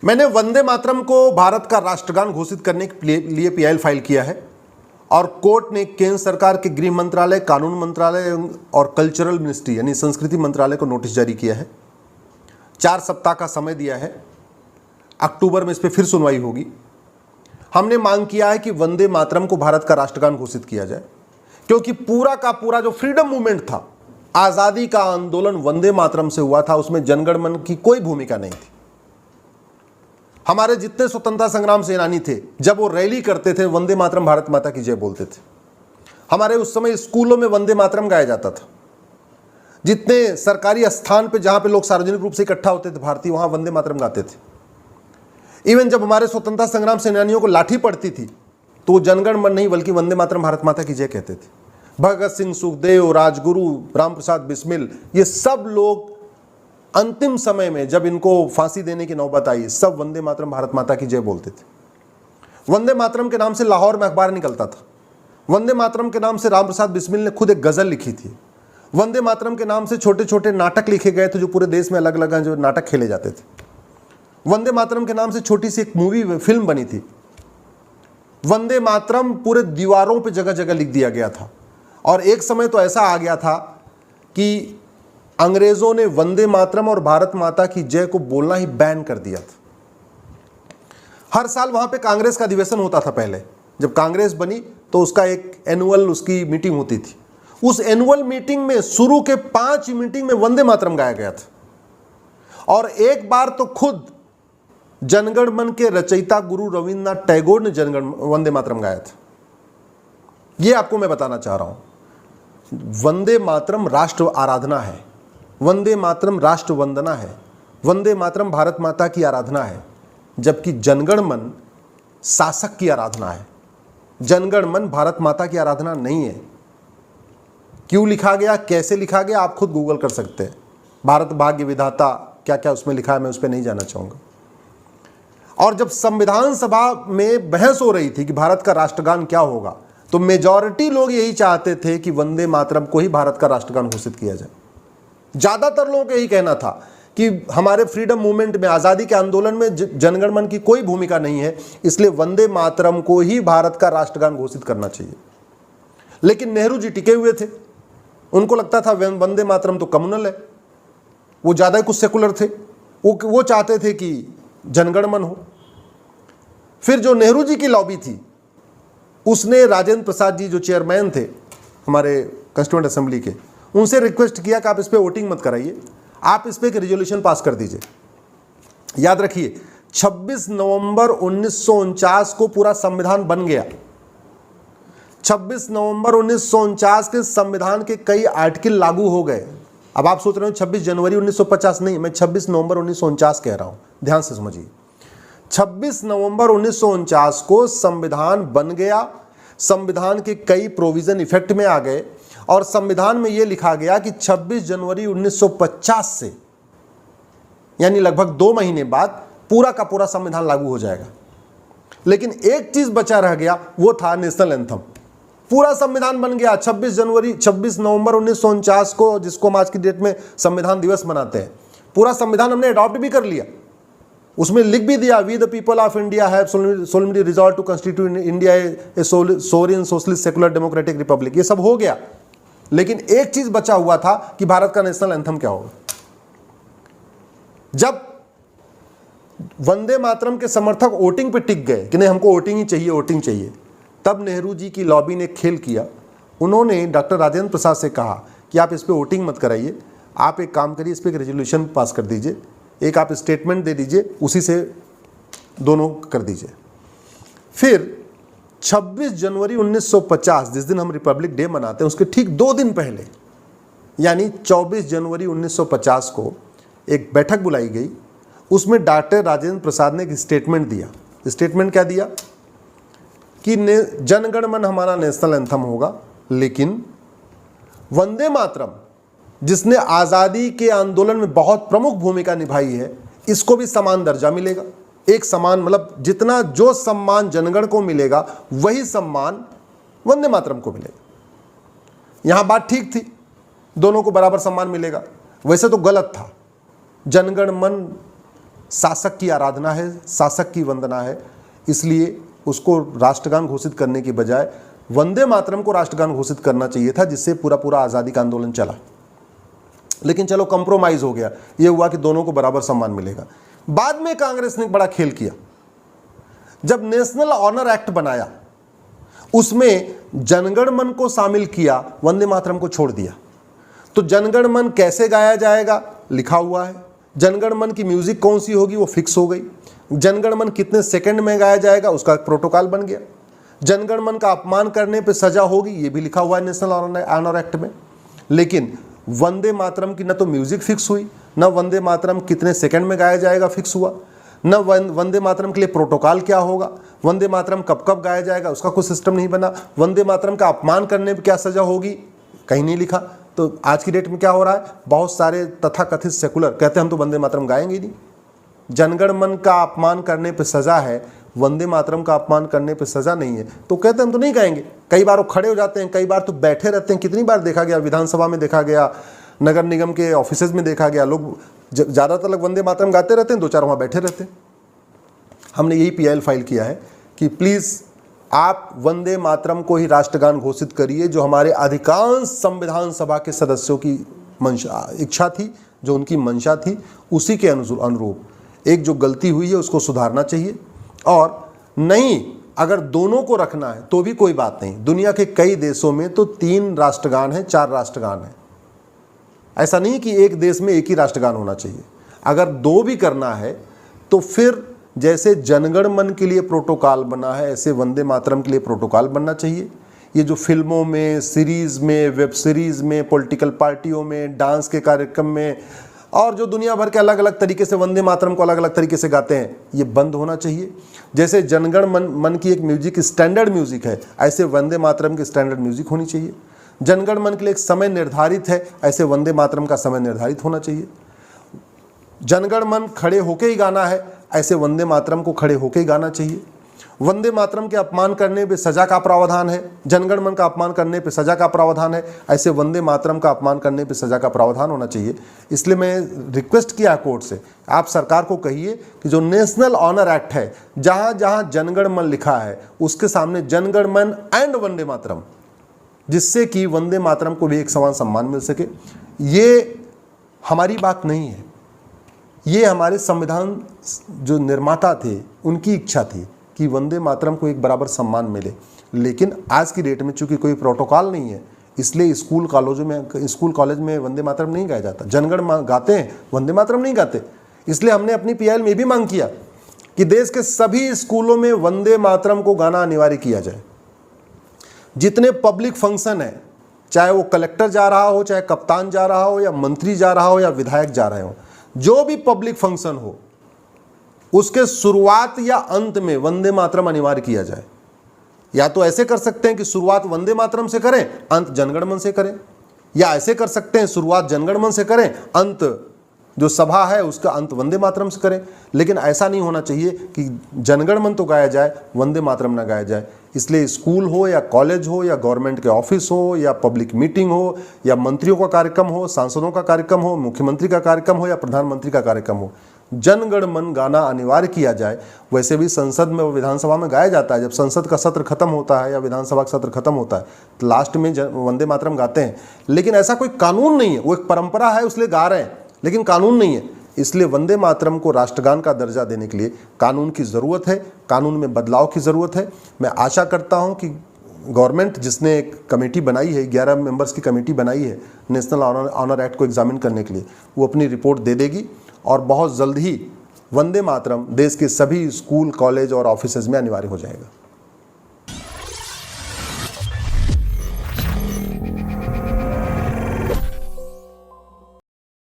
मैंने वंदे मातरम को भारत का राष्ट्रगान घोषित करने के लिए पीआईएल फाइल किया है और कोर्ट ने केंद्र सरकार के गृह मंत्रालय, कानून मंत्रालय और कल्चरल मिनिस्ट्री यानी संस्कृति मंत्रालय को नोटिस जारी किया है। 4 सप्ताह का समय दिया है। अक्टूबर में इस पर फिर सुनवाई होगी। हमने मांग किया है कि वंदे मातरम को भारत का राष्ट्रगान घोषित किया जाए, क्योंकि पूरा का पूरा जो फ्रीडम मूवमेंट था, आज़ादी का आंदोलन वंदे मातरम से हुआ था। उसमें जनगण मन की कोई भूमिका नहीं थी। हमारे जितने स्वतंत्रता संग्राम सेनानी थे, जब वो रैली करते थे, वंदे मातरम भारत माता की जय बोलते थे। हमारे उस समय स्कूलों में वंदे मातरम गाया जाता था। जितने सरकारी स्थान पे जहां पे लोग सार्वजनिक रूप से इकट्ठा होते थे भारतीय, वहां वंदे मातरम गाते थे। इवन जब हमारे स्वतंत्रता संग्राम सेनानियों को लाठी पड़ती थी तो वो जनगण मन नहीं बल्कि वंदे मातरम भारत माता की जय कहते थे। भगत सिंह, सुखदेव, राजगुरु, राम प्रसाद बिस्मिल, ये सब लोग अंतिम समय में जब इनको फांसी देने की नौबत आई, सब वंदे मातरम भारत माता की जय बोलते थे। वंदे मातरम के नाम से लाहौर में अखबार निकलता था। वंदे मातरम के नाम से राम प्रसाद बिस्मिल ने खुद एक गजल लिखी थी। वंदे मातरम के नाम से छोटे छोटे नाटक लिखे गए थे, जो पूरे देश में अलग अलग जो नाटक खेले जाते थे। वंदे मातरम के नाम से छोटी सी एक मूवी, फिल्म बनी थी। वंदे मातरम पूरे दीवारों पे जगह जगह लिख दिया गया था। और एक समय तो ऐसा आ गया था कि अंग्रेजों ने वंदे मातरम और भारत माता की जय को बोलना ही बैन कर दिया था। हर साल वहां पे कांग्रेस का अधिवेशन होता था। पहले जब कांग्रेस बनी तो उसका एक एनुअल उसकी मीटिंग होती थी। उस एनुअल मीटिंग में शुरू के 5 मीटिंग में वंदे मातरम गाया गया था। और एक बार तो खुद जनगण मन के रचयिता गुरु रविन्द्रनाथ टैगोर ने जनगण वंदे मातरम गाया था। यह आपको मैं बताना चाह रहा हूं। वंदे मातरम राष्ट्र आराधना है। वंदे मातरम राष्ट्र वंदना है। वंदे मातरम भारत माता की आराधना है, जबकि जनगण मन शासक की आराधना है। जनगण मन भारत माता की आराधना नहीं है। क्यों लिखा गया, कैसे लिखा गया, आप खुद गूगल कर सकते हैं। भारत भाग्य विधाता क्या क्या उसमें लिखा है, मैं उस पर नहीं जाना चाहूंगा। और जब संविधान सभा में बहस हो रही थी कि भारत का राष्ट्रगान क्या होगा, तो मेजॉरिटी लोग यही चाहते थे कि वंदे मातरम को ही भारत का राष्ट्रगान घोषित किया जाए। ज्यादातर लोगों का यही कहना था कि हमारे फ्रीडम मूवमेंट में, आजादी के आंदोलन में जनगण मन की कोई भूमिका नहीं है, इसलिए वंदे मातरम को ही भारत का राष्ट्रगान घोषित करना चाहिए। लेकिन नेहरू जी टिके हुए थे। उनको लगता था वंदे मातरम तो कम्युनल है, वो ज्यादा ही कुछ सेकुलर थे। वो चाहते थे कि जनगण मन हो। फिर जो नेहरू जी की लॉबी थी, उसने राजेंद्र प्रसाद जी जो चेयरमैन थे हमारे कॉन्स्टिट्यूएंट असेंबली के, उनसे रिक्वेस्ट किया कि आप इस पे वोटिंग मत कराइए, आप इस पे एक रेजोल्यूशन पास कर दीजिए। याद रखिए, 26 नवंबर 1949 को पूरा संविधान बन गया। 26 नवंबर 1949 के संविधान के कई आर्टिकल लागू हो गए। अब आप सोच रहे हो 26 जनवरी 1950 नहीं, मैं 26 नवंबर 1949 कह रहा हूं। ध्यान से समझिए, 26 नवंबर 1949 को संविधान बन गया। संविधान के कई प्रोविजन इफेक्ट में आ गए और संविधान में यह लिखा गया कि 26 जनवरी 1950 से, यानी लगभग 2 महीने बाद, पूरा का पूरा संविधान लागू हो जाएगा। लेकिन एक चीज बचा रह गया, वो था नेशनल एंथम। पूरा संविधान बन गया 26 नवंबर 1949 को, जिसको हम आज की डेट में संविधान दिवस मनाते हैं। पूरा संविधान हमने अडॉप्ट भी कर लिया। उसमें लिख भी दिया, we the people of India have solemnly resolve to constitute India a sovereign socialist secular democratic republic. ये सब हो गया। लेकिन एक चीज बचा हुआ था कि भारत का नेशनल एंथम क्या होगा। जब वंदे मातरम के समर्थक वोटिंग पे टिक गए कि नहीं, हमको वोटिंग ही चाहिए, वोटिंग चाहिए, तब नेहरू जी की लॉबी ने खेल किया। उन्होंने डॉक्टर राजेंद्र प्रसाद से कहा कि आप इस पे वोटिंग मत कराइए, आप एक काम करिए, इस पे एक रेजोल्यूशन पास कर दीजिए, एक आप स्टेटमेंट दे दीजिए, उसी से दोनों कर दीजिए। फिर 26 जनवरी 1950, जिस दिन हम रिपब्लिक डे मनाते हैं, उसके ठीक 2 दिन पहले, यानी 24 जनवरी 1950 को एक बैठक बुलाई गई। उसमें डॉक्टर राजेंद्र प्रसाद ने एक स्टेटमेंट दिया। स्टेटमेंट क्या दिया कि जनगण मन हमारा नेशनल एंथम होगा, लेकिन वंदे मातरम, जिसने आज़ादी के आंदोलन में बहुत प्रमुख भूमिका निभाई है, इसको भी समान दर्जा मिलेगा। एक समान मतलब जितना जो सम्मान जनगण को मिलेगा, वही सम्मान वंदे मातरम को मिलेगा। यहां बात ठीक थी, दोनों को बराबर सम्मान मिलेगा। वैसे तो गलत था। जनगण मन शासक की आराधना है, शासक की वंदना है, इसलिए उसको राष्ट्रगान घोषित करने की बजाय वंदे मातरम को राष्ट्रगान घोषित करना चाहिए था, जिससे पूरा पूरा आज़ादी का आंदोलन चला। लेकिन चलो कंप्रोमाइज़ हो गया, ये हुआ कि दोनों को बराबर सम्मान मिलेगा। बाद में कांग्रेस ने एक बड़ा खेल किया, जब नेशनल ऑनर एक्ट बनाया उसमें जनगण मन को शामिल किया, वंदे मातरम को छोड़ दिया। तो जनगण मन कैसे गाया जाएगा लिखा हुआ है, जनगण मन की म्यूजिक कौन सी होगी वो फिक्स हो गई, जनगण मन कितने सेकंड में गाया जाएगा उसका एक प्रोटोकॉल बन गया, जनगण मन का अपमान करने पे सजा होगी ये भी लिखा हुआ है नेशनल ऑनर एक्ट में। लेकिन वंदे मातरम की न तो म्यूजिक फिक्स हुई, न वंदे मातरम कितने सेकंड में गाया जाएगा फिक्स हुआ, न वंदे मातरम के लिए प्रोटोकॉल क्या होगा, वंदे मातरम कब कब गाया जाएगा उसका कोई सिस्टम नहीं बना, वंदे मातरम का अपमान करने पर क्या सजा होगी कहीं नहीं लिखा। तो आज की डेट में क्या हो रहा है, बहुत सारे तथाकथित सेकुलर कहते हैं हम तो वंदे मातरम गाएंगे ही नहीं। जनगण मन का अपमान करने पे सजा है, वंदे मातरम का अपमान करने पे सजा नहीं है, तो कहते हैं हम तो नहीं गाएंगे। कई बार वो खड़े हो जाते हैं, कई बार तो बैठे रहते हैं। कितनी बार देखा गया, विधानसभा में देखा गया, नगर निगम के ऑफिसेज में देखा गया, लोग ज़्यादातर लोग वंदे मातरम गाते रहते हैं, 2-4 वहाँ बैठे रहते हैं। हमने यही PIL फाइल किया है कि प्लीज़ आप वंदे मातरम को ही राष्ट्रगान घोषित करिए, जो हमारे अधिकांश संविधान सभा के सदस्यों की इच्छा थी, जो उनकी मंशा थी, उसी के अनुरूप। एक जो गलती हुई है उसको सुधारना चाहिए, और नहीं अगर दोनों को रखना है तो भी कोई बात नहीं। दुनिया के कई देशों में तो 3 राष्ट्रगान हैं, 4 राष्ट्रगान हैं। ऐसा नहीं कि एक देश में एक ही राष्ट्रगान होना चाहिए। अगर 2 भी करना है तो फिर जैसे जनगण मन के लिए प्रोटोकॉल बना है ऐसे वंदे मातरम के लिए प्रोटोकॉल बनना चाहिए। ये जो फिल्मों में, सीरीज़ में, वेब सीरीज़ में, पॉलिटिकल पार्टियों में, डांस के कार्यक्रम में, और जो दुनिया भर के अलग अलग तरीके से वंदे मातरम को अलग अलग तरीके से गाते हैं, ये बंद होना चाहिए। जैसे जनगण मन की एक म्यूजिक स्टैंडर्ड म्यूजिक है, ऐसे वंदे मातरम की स्टैंडर्ड म्यूजिक होनी चाहिए। जनगण मन के लिए एक समय निर्धारित है, ऐसे वंदे मातरम का समय निर्धारित होना चाहिए। जनगण मन खड़े होके ही गाना है, ऐसे वंदे मातरम को खड़े होके ही गाना चाहिए। वंदे मातरम के अपमान करने पे सजा का प्रावधान है, जनगण मन का अपमान करने पे सजा का प्रावधान है, ऐसे वंदे मातरम का अपमान करने पे सजा का प्रावधान होना चाहिए। इसलिए मैं रिक्वेस्ट किया कोर्ट से, आप सरकार को कहिए कि जो नेशनल ऑनर एक्ट है, जहाँ जहाँ जनगण मन लिखा है उसके सामने जनगण मन एंड वंदे मातरम, जिससे कि वंदे मातरम को भी एक समान सम्मान मिल सके। ये हमारी बात नहीं है, ये हमारे संविधान जो निर्माता थे उनकी इच्छा थी कि वंदे मातरम को एक बराबर सम्मान मिले। लेकिन आज की डेट में चूंकि कोई प्रोटोकॉल नहीं है, इसलिए स्कूल कॉलेज में वंदे मातरम नहीं गाया जाता। जनगण गाते हैं, वंदे मातरम नहीं गाते। इसलिए हमने अपनी PIL में भी मांग किया कि देश के सभी स्कूलों में वंदे मातरम को गाना अनिवार्य किया जाए। जितने पब्लिक फंक्शन है, चाहे वो कलेक्टर जा रहा हो, चाहे कप्तान जा रहा हो, या मंत्री जा रहा हो, या विधायक जा रहे हो, जो भी पब्लिक फंक्शन हो, उसके शुरुआत या अंत में वंदे मातरम अनिवार्य किया जाए। या तो ऐसे कर सकते हैं कि शुरुआत वंदे मातरम से करें, अंत जनगण मन से करें, या ऐसे कर सकते हैं शुरुआत जनगण मन से करें, अंत जो सभा है उसका अंत वंदे मातरम से करें। लेकिन ऐसा नहीं होना चाहिए कि जनगण मन तो गाया जाए, वंदे मातरम ना गाया जाए। इसलिए स्कूल हो या कॉलेज हो या गवर्नमेंट के ऑफिस हो या पब्लिक मीटिंग हो या मंत्रियों का कार्यक्रम हो, सांसदों का कार्यक्रम हो, मुख्यमंत्री का कार्यक्रम हो या प्रधानमंत्री का कार्यक्रम हो, जनगण मन गाना अनिवार्य किया जाए। वैसे भी संसद में और विधानसभा में गाया जाता है। जब संसद का सत्र खत्म होता है या विधानसभा का सत्र खत्म होता है तो लास्ट में वंदे मातरम गाते हैं। लेकिन ऐसा कोई कानून नहीं है, वो एक परंपरा है, इसलिए गा रहे हैं, लेकिन कानून नहीं है। इसलिए वंदे मातरम को राष्ट्रगान का दर्जा देने के लिए कानून की ज़रूरत है, कानून में बदलाव की ज़रूरत है। मैं आशा करता हूं कि गवर्नमेंट जिसने एक कमेटी बनाई है, 11 मेंबर्स की कमेटी बनाई है नेशनल ऑनर एक्ट को एग्जामिन करने के लिए, वो अपनी रिपोर्ट दे देगी और बहुत जल्द ही वंदे मातरम देश के सभी स्कूल, कॉलेज और ऑफिसेज में अनिवार्य हो जाएगा।